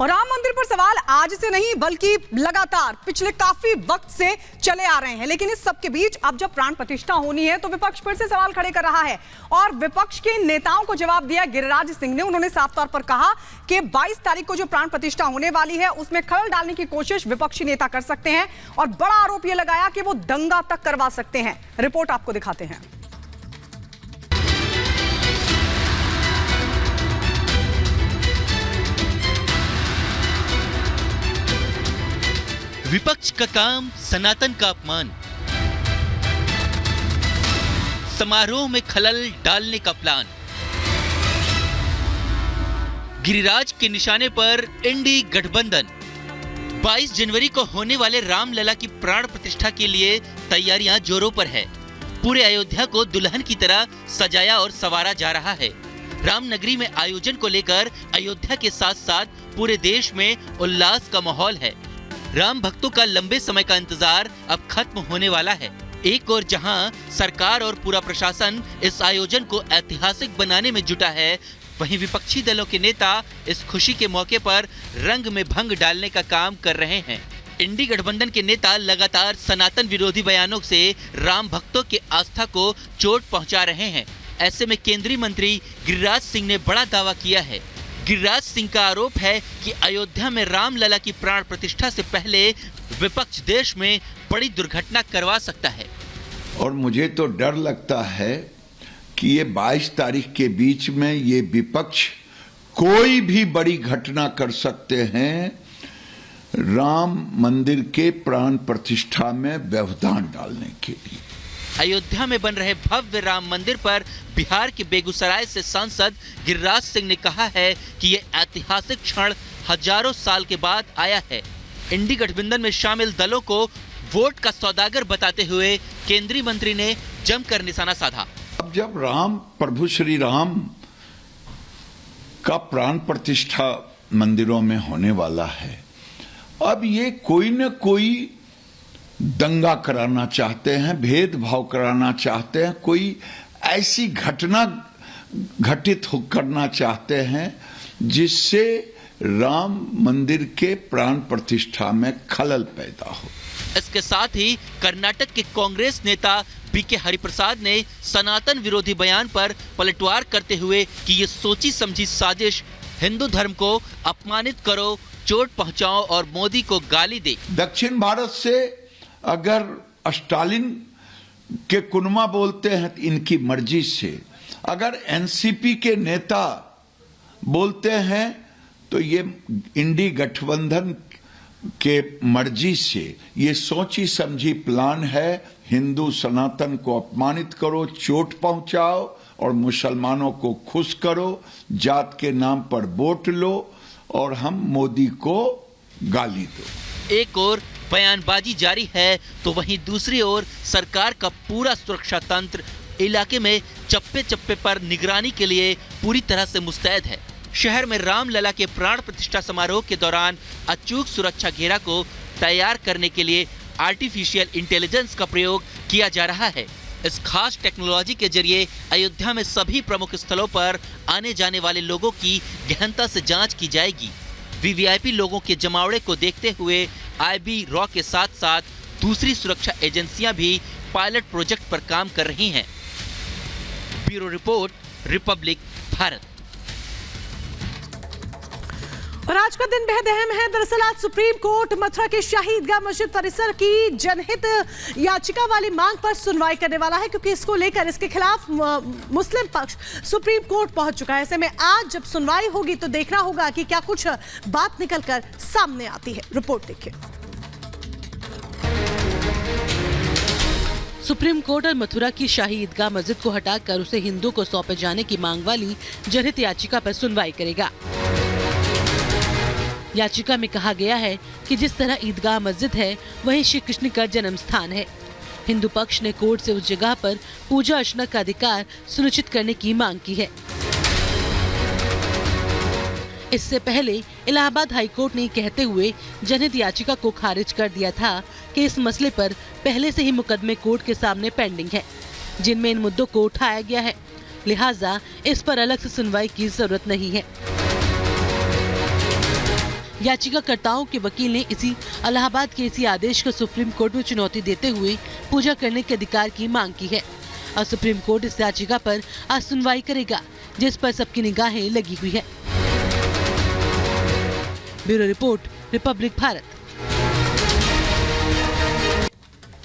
और राम मंदिर पर सवाल आज से नहीं बल्कि लगातार पिछले काफी वक्त से चले आ रहे हैं, लेकिन इस सब के बीच अब जब प्राण प्रतिष्ठा होनी है तो विपक्ष फिर से सवाल खड़े कर रहा है और विपक्ष के नेताओं को जवाब दिया गिरिराज सिंह ने। उन्होंने साफ तौर पर कहा कि 22 तारीख को जो प्राण प्रतिष्ठा होने वाली है उसमें खलल डालने की कोशिश विपक्षी नेता कर सकते हैं और बड़ा आरोप यह लगाया कि वो दंगा तक करवा सकते हैं। रिपोर्ट आपको दिखाते हैं। विपक्ष का काम सनातन का अपमान, समारोह में खलल डालने का प्लान, गिरिराज के निशाने पर इंडी गठबंधन। 22 जनवरी को होने वाले रामलला की प्राण प्रतिष्ठा के लिए तैयारियां जोरों पर है। पूरे अयोध्या को दुल्हन की तरह सजाया और संवारा जा रहा है। रामनगरी में आयोजन को लेकर अयोध्या के साथ साथ पूरे देश में उल्लास का माहौल है। राम भक्तों का लंबे समय का इंतजार अब खत्म होने वाला है। एक और जहां सरकार और पूरा प्रशासन इस आयोजन को ऐतिहासिक बनाने में जुटा है, वहीं विपक्षी दलों के नेता इस खुशी के मौके पर रंग में भंग डालने का काम कर रहे हैं। इंडी गठबंधन के नेता लगातार सनातन विरोधी बयानों से राम भक्तों की आस्था को चोट पहुंचा रहे हैं। ऐसे में केंद्रीय मंत्री गिरिराज सिंह ने बड़ा दावा किया है। गिरिराज सिंह का आरोप है कि अयोध्या में रामलला की प्राण प्रतिष्ठा से पहले विपक्ष देश में बड़ी दुर्घटना करवा सकता है। और मुझे तो डर लगता है कि ये 22 तारीख के बीच में ये विपक्ष कोई भी बड़ी घटना कर सकते हैं राम मंदिर के प्राण प्रतिष्ठा में व्यवधान डालने के लिए। अयोध्या में बन रहे भव्य राम मंदिर पर बिहार के बेगूसराय से सांसद गिरिराज सिंह ने कहा है कि ये ऐतिहासिक क्षण हजारों साल के बाद आया है। इंडी गठबंधन में शामिल दलों को वोट का सौदागर बताते हुए केंद्रीय मंत्री ने जमकर निशाना साधा। अब जब राम प्रभु श्री राम का प्राण प्रतिष्ठा मंदिरों में होने वाला है, अब ये कोई न कोई दंगा कराना चाहते हैं, भेदभाव कराना चाहते हैं, कोई ऐसी घटना घटित करना चाहते हैं जिससे राम मंदिर के प्राण प्रतिष्ठा में खलल पैदा हो। इसके साथ ही कर्नाटक के कांग्रेस नेता बीके हरिप्रसाद ने सनातन विरोधी बयान पर पलटवार करते हुए कि ये सोची समझी साजिश हिंदू धर्म को अपमानित करो, चोट पहुंचाओ और मोदी को गाली दे। दक्षिण भारत से अगर स्टालिन के कुनमा बोलते हैं इनकी मर्जी से, अगर एनसीपी के नेता बोलते हैं तो ये इंडी गठबंधन के मर्जी से। ये सोची समझी प्लान है, हिंदू सनातन को अपमानित करो, चोट पहुंचाओ और मुसलमानों को खुश करो, जात के नाम पर वोट लो और हम मोदी को गाली दो। एक और बयानबाजी जारी है तो वहीं दूसरी ओर सरकार का पूरा सुरक्षा तंत्र इलाके में चप्पे चप्पे पर निगरानी के लिए पूरी तरह से मुस्तैद है। शहर में रामलला के प्राण प्रतिष्ठा समारोह के दौरान अचूक सुरक्षा घेरा को तैयार करने के लिए आर्टिफिशियल इंटेलिजेंस का प्रयोग किया जा रहा है। इस खास टेक्नोलॉजी के जरिए अयोध्या में सभी प्रमुख स्थलों पर आने जाने वाले लोगों की गहनता से जांच की जाएगी। वीवीआईपी लोगों के जमावड़े को देखते हुए आईबी रॉ के साथ साथ दूसरी सुरक्षा एजेंसियां भी पायलट प्रोजेक्ट पर काम कर रही हैं। Bureau report, Republic Bharat. और आज का दिन बेहद अहम है। दरअसल आज सुप्रीम कोर्ट मथुरा के शाही ईदगाह मस्जिद परिसर की जनहित याचिका वाली मांग पर सुनवाई करने वाला है, क्योंकि इसको लेकर इसके खिलाफ मुस्लिम पक्ष सुप्रीम कोर्ट पहुंच चुका है। ऐसे में आज जब सुनवाई होगी तो देखना होगा कि क्या कुछ बात निकलकर सामने आती है। रिपोर्ट देखिए। सुप्रीम कोर्ट और मथुरा की शाही ईदगाह मस्जिद को हटाकर उसे हिंदू को सौंपे जाने की मांग वाली जनहित याचिका पर सुनवाई करेगा। याचिका में कहा गया है कि जिस तरह ईदगाह मस्जिद है वहीं श्री कृष्ण का जन्म स्थान है। हिंदू पक्ष ने कोर्ट से उस जगह पर पूजा अर्चना का अधिकार सुनिश्चित करने की मांग की है। इससे पहले इलाहाबाद हाईकोर्ट ने कहते हुए जनहित याचिका को खारिज कर दिया था कि इस मसले पर पहले से ही मुकदमे कोर्ट के सामने पेंडिंग है, जिनमें इन मुद्दों को उठाया गया है, लिहाजा इस पर अलग से सुनवाई की जरूरत नहीं है। याचिकाकर्ताओं के वकील ने इसी इलाहाबाद के इसी आदेश को सुप्रीम कोर्ट में चुनौती देते हुए पूजा करने के अधिकार की मांग की है और सुप्रीम कोर्ट इस याचिका पर आज सुनवाई करेगा, जिस पर सबकी निगाहें लगी हुई है। Bureau report, Republic Bharat.